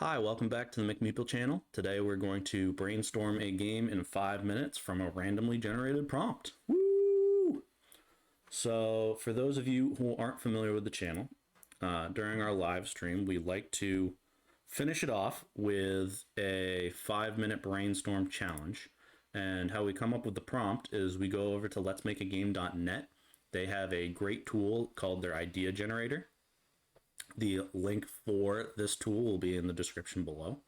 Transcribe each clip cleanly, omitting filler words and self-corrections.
Hi, welcome back to the McMeeple channel. Today we're going to brainstorm a game in 5 minutes from a randomly generated prompt. Woo! So, for those of you who aren't familiar with the channel, during our live stream, we like to finish it off with a 5-minute brainstorm challenge. And how we come up with the prompt is we go over to letsmakeagame.net. They have a great tool called their idea generator. The link for this tool will be in the description below.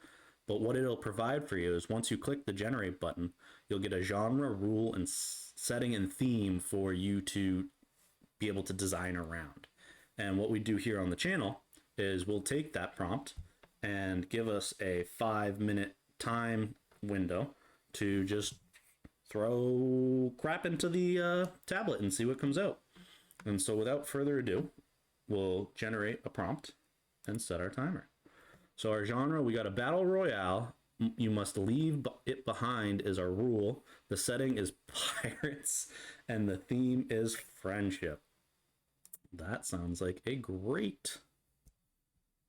But what it'll provide for you is once you click the generate button, you'll get a genre, rule, and setting and theme for you to be able to design around. And what we do here on the channel is we'll take that prompt and give us a 5-minute time window to just throw crap into the tablet and see what comes out. And so without further ado, we'll generate a prompt and set our timer. So our genre, we got a battle royale. You must leave it behind is our rule. The setting is pirates and the theme is friendship. That sounds like a great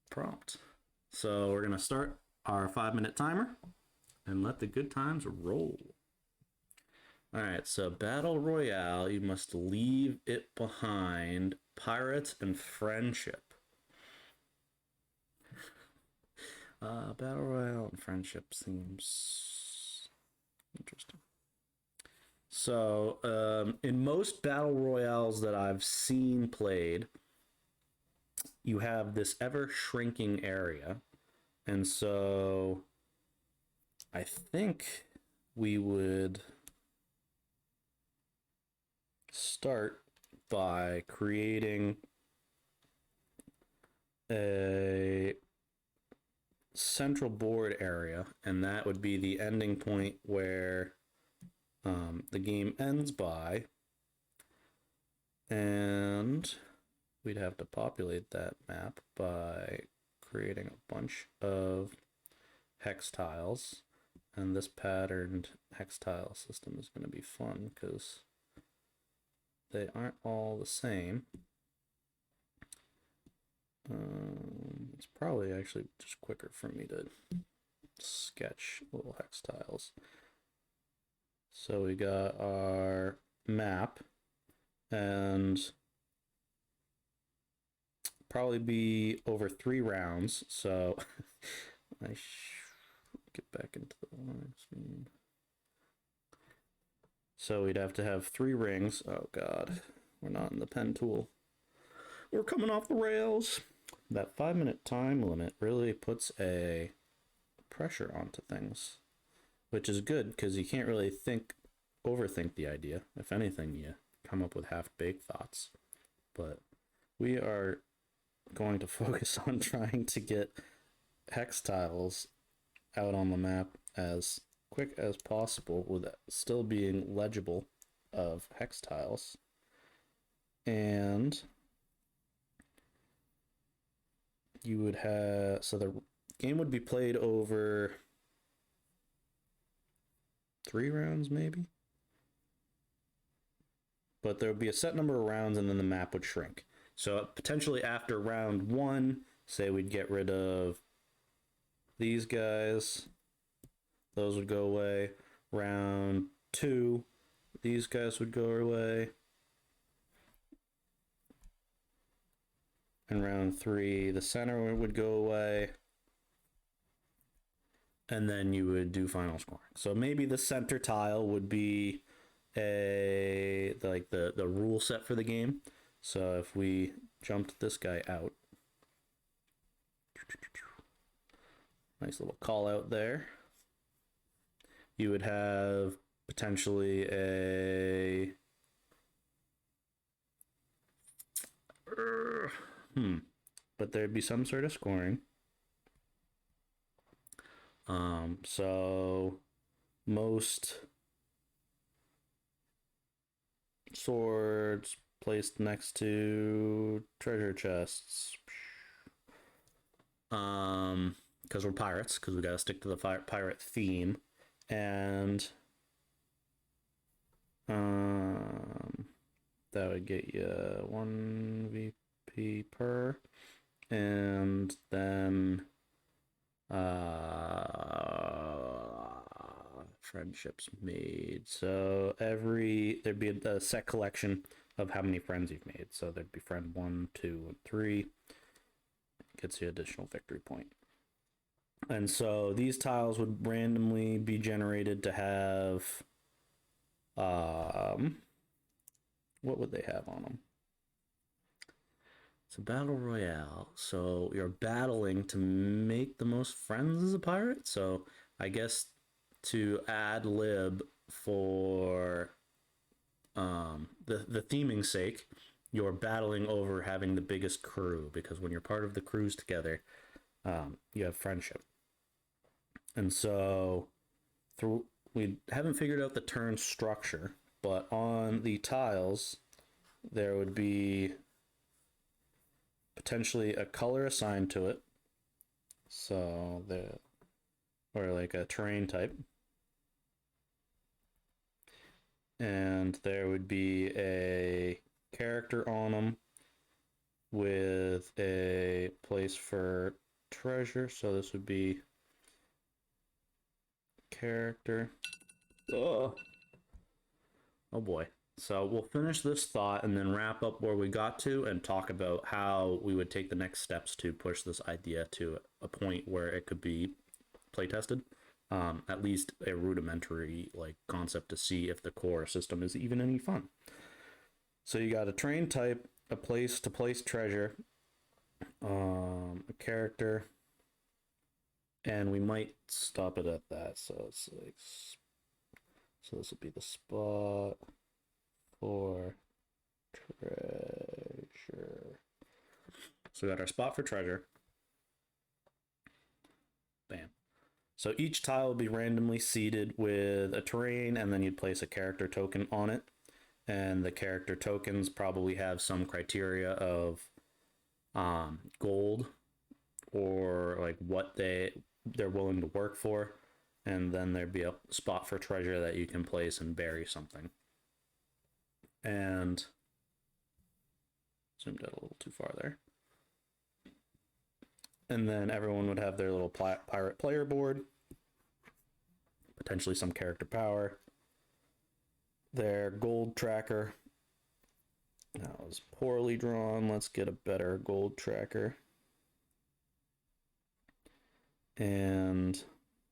prompt. So we're gonna start our 5-minute timer and let the good times roll. All right, so battle royale, you must leave it behind. Pirates and friendship. Battle royale and friendship seems interesting. So, in most battle royales that I've seen played, you have this ever shrinking area, and so I think we would start by creating a central board area, and that would be the ending point where the game ends by, and we'd have to populate that map by creating a bunch of hex tiles, and this patterned hex tile system is going to be fun because they aren't all the same. It's probably actually just quicker for me to sketch little hex tiles. So we got our map, and probably be over 3 rounds. So I get back into the live screen. So we'd have to have 3 rings. Oh god, we're not in the pen tool. We're coming off the rails. That 5-minute time limit really puts a pressure onto things, which is good because you can't really overthink the idea. If anything, you come up with half-baked thoughts. But we are going to focus on trying to get hex tiles out on the map as quick as possible with still being legible of hex tiles. And you would have, so the game would be played over 3 rounds maybe, but there would be a set number of rounds and then the map would shrink. So potentially after round 1, say we'd get rid of these guys, those would go away. Round 2, these guys would go away. And round 3, the center would go away. And then you would do final scoring. So maybe the center tile would be the rule set for the game. So if we jumped this guy out, nice little call out there, you would have potentially a but there'd be some sort of scoring. So most swords placed next to treasure chests. Because we're pirates, because we gotta stick to the pirate theme, and that would get you 1 VP per, and then Friendships made. So there'd be a set collection of how many friends you've made. So there'd be friend 1, 2, and 3. Gets you additional victory point. And so these tiles would randomly be generated to have, what would they have on them? It's a battle royale, so you're battling to make the most friends as a pirate. So I guess to ad lib for the theming's sake, you're battling over having the biggest crew, because when you're part of the crews together, you have friendship. And so we haven't figured out the turn structure, but on the tiles there would be potentially a color assigned to it, so or like a terrain type, and there would be a character on them with a place for treasure. So this would be character. Oh boy. So we'll finish this thought and then wrap up where we got to and talk about how we would take the next steps to push this idea to a point where it could be play tested. At least a rudimentary like concept to see if the core system is even any fun. So you got a train type, a place to place treasure, a character, and we might stop it at that. So it's like, so this would be the spot for treasure. So we got our spot for treasure. Bam. So each tile will be randomly seeded with a terrain, and then you'd place a character token on it. And the character tokens probably have some criteria of gold or like what they're willing to work for. And then there'd be a spot for treasure that you can place and bury something. And zoomed out a little too far there. And then everyone would have their little pirate player board, potentially some character power, their gold tracker. That was poorly drawn. Let's get a better gold tracker. And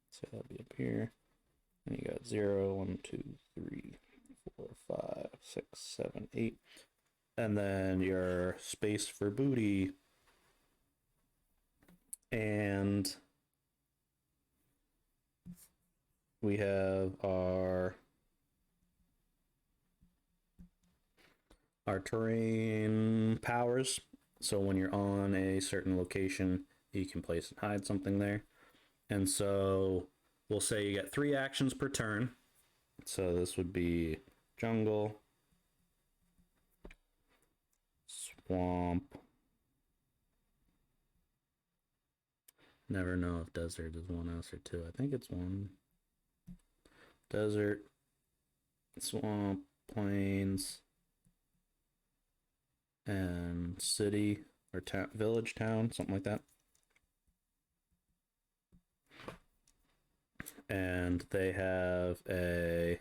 so that'll be up here. And you got 0, 1, 2, 3, 4, 5, 6, 7, 8. And then your space for booty. And we have our terrain powers. So when you're on a certain location, you can place and hide something there. And so we'll say you get 3 actions per turn. So this would be jungle, swamp. Never know if desert is 1 S or 2. I think it's 1. Desert, swamp, plains, and city or village, town, something like that. And they have a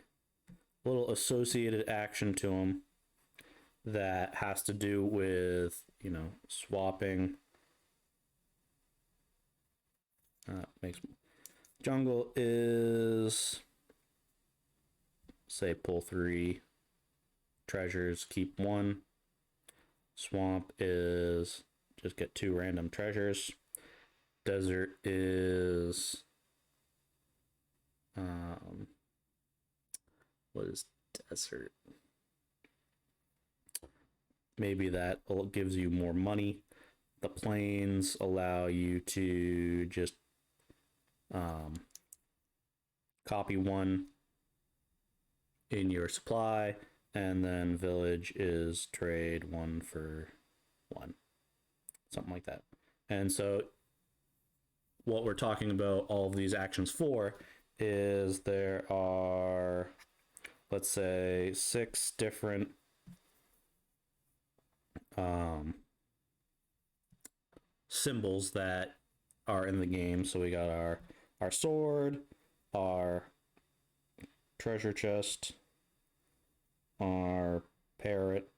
little associated action to them that has to do with, swapping. Jungle is, say, pull 3 treasures, keep 1. Swamp is just get 2 random treasures. Desert is what is desert? Maybe that gives you more money. The plains allow you to just copy 1 in your supply, and then village is trade 1 for 1, something like that. And so what we're talking about all of these actions for is there are, let's say, 6 different symbols that are in the game. So we got our sword, our treasure chest, our parrot.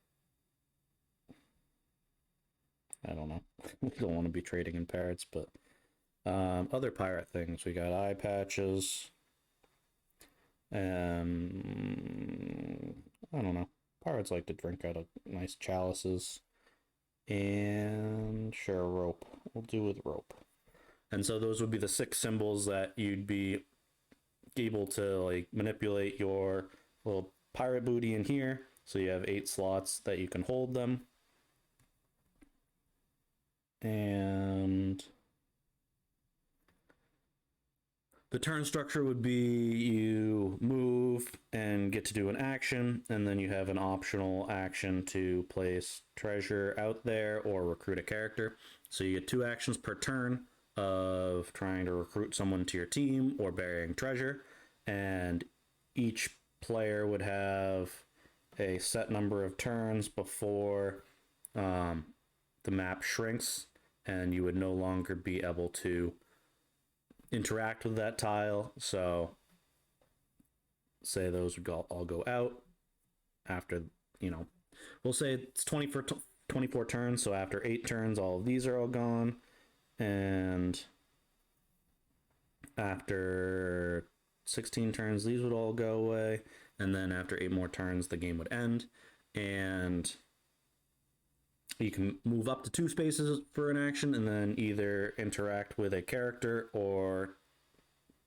I don't know. We don't want to be trading in parrots, but other pirate things. We got eye patches, and I don't know. Pirates like to drink out of nice chalices. And sure, rope. We'll do with rope. And so those would be the 6 symbols that you'd be able to like manipulate your little pirate booty in here. So you have 8 slots that you can hold them. And the turn structure would be you move and get to do an action, and then you have an optional action to place treasure out there or recruit a character. So you get 2 actions per turn of trying to recruit someone to your team or burying treasure, and each player would have a set number of turns before the map shrinks, and you would no longer be able to interact with that tile. So say those would all go out after, we'll say it's 24 turns. So after 8 turns, all of these are all gone. And after 16 turns, these would all go away. And then after 8 more turns, the game would end. And you can move up to 2 spaces for an action and then either interact with a character or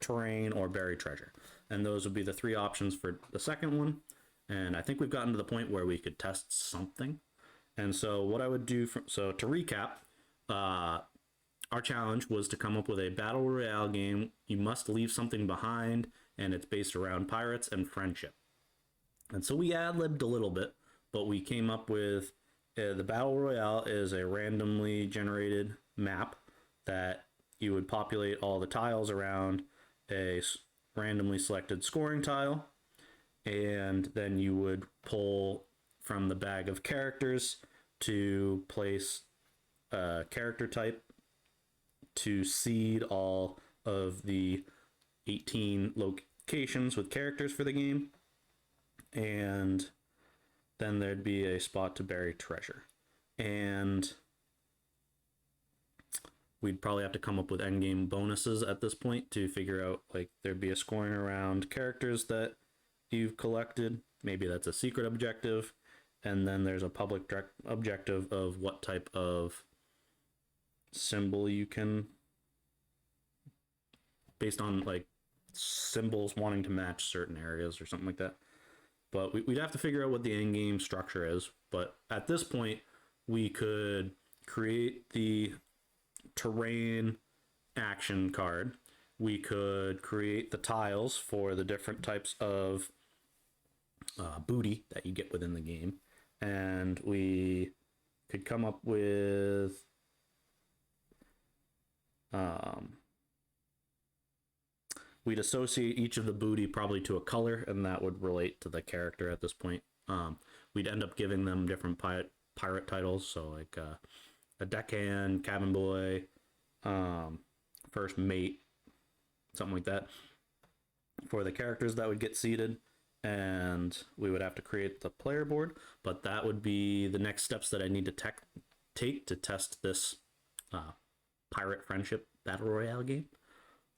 terrain or bury treasure. And those would be the 3 options for the second one. And I think we've gotten to the point where we could test something. And so what I would do, so to recap, our challenge was to come up with a battle royale game. You must leave something behind, and it's based around pirates and friendship. And so we ad-libbed a little bit, but we came up with the Battle Royale is a randomly generated map that you would populate all the tiles around a randomly selected scoring tile, and then you would pull from the bag of characters to place a character type to seed all of the 18 locations with characters for the game, and then there'd be a spot to bury treasure. And we'd probably have to come up with endgame bonuses at this point to figure out, like, there'd be a scoring around characters that you've collected. Maybe that's a secret objective. And then there's a public objective of what type of symbol you can, based on, like, symbols wanting to match certain areas or something like that. But we'd have to figure out what the end game structure is. But at this point, we could create the terrain action card. We could create the tiles for the different types of booty that you get within the game. And we could come up with we'd associate each of the booty probably to a color, and that would relate to the character at this point. We'd end up giving them different pirate titles, so like a deckhand, cabin boy, first mate, something like that, for the characters that would get seeded. And we would have to create the player board, but that would be the next steps that I need to take to test this pirate friendship battle royale game.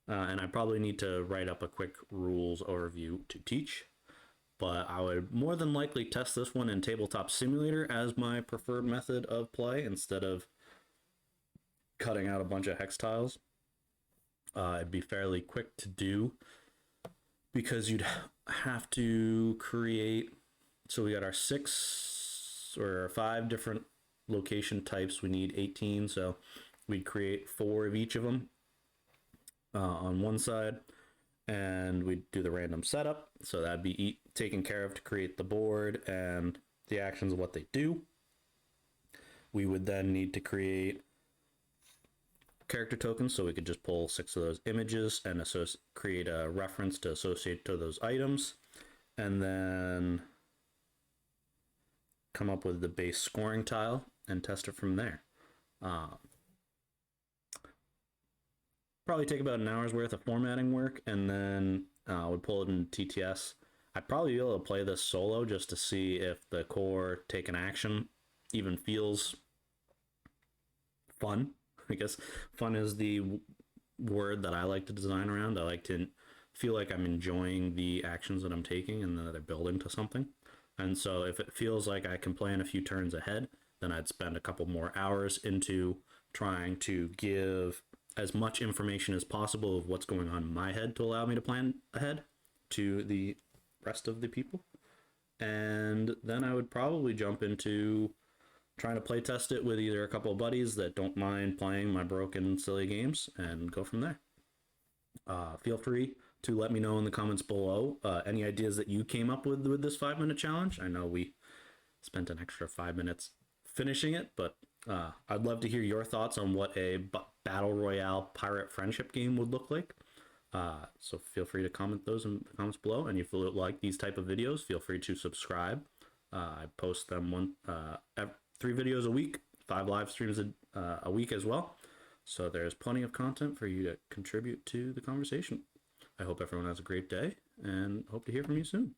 And I probably need to write up a quick rules overview to teach, but I would more than likely test this one in Tabletop Simulator as my preferred method of play instead of cutting out a bunch of hex tiles. It'd be fairly quick to do because you'd have to create, so we got our 6 or 5 different location types. We need 18, so we'd create 4 of each of them on one side, and we'd do the random setup, so that'd be taken care of to create the board and the actions of what they do. We would then need to create character tokens, so we could just pull 6 of those images and create a reference to associate to those items, and then come up with the base scoring tile and test it from there. probably take about an hour's worth of formatting work, and then I would pull it in TTS. I'd probably be able to play this solo just to see if the core taken action even feels fun. I guess fun is the word that I like to design around. I like to feel like I'm enjoying the actions that I'm taking and that they're building to something. And so if it feels like I can plan a few turns ahead, then I'd spend a couple more hours into trying to give as much information as possible of what's going on in my head to allow me to plan ahead to the rest of the people. And then I would probably jump into trying to play test it with either a couple of buddies that don't mind playing my broken, silly games and go from there. Feel free to let me know in the comments below any ideas that you came up with this 5-minute challenge. I know we spent an extra 5 minutes finishing it, but I'd love to hear your thoughts on what a battle royale pirate friendship game would look like. So feel free to comment those in the comments below. And if you like these type of videos, feel free to subscribe. I post them 3 videos a week, 5 live streams a week as well. So there's plenty of content for you to contribute to the conversation. I hope everyone has a great day and hope to hear from you soon.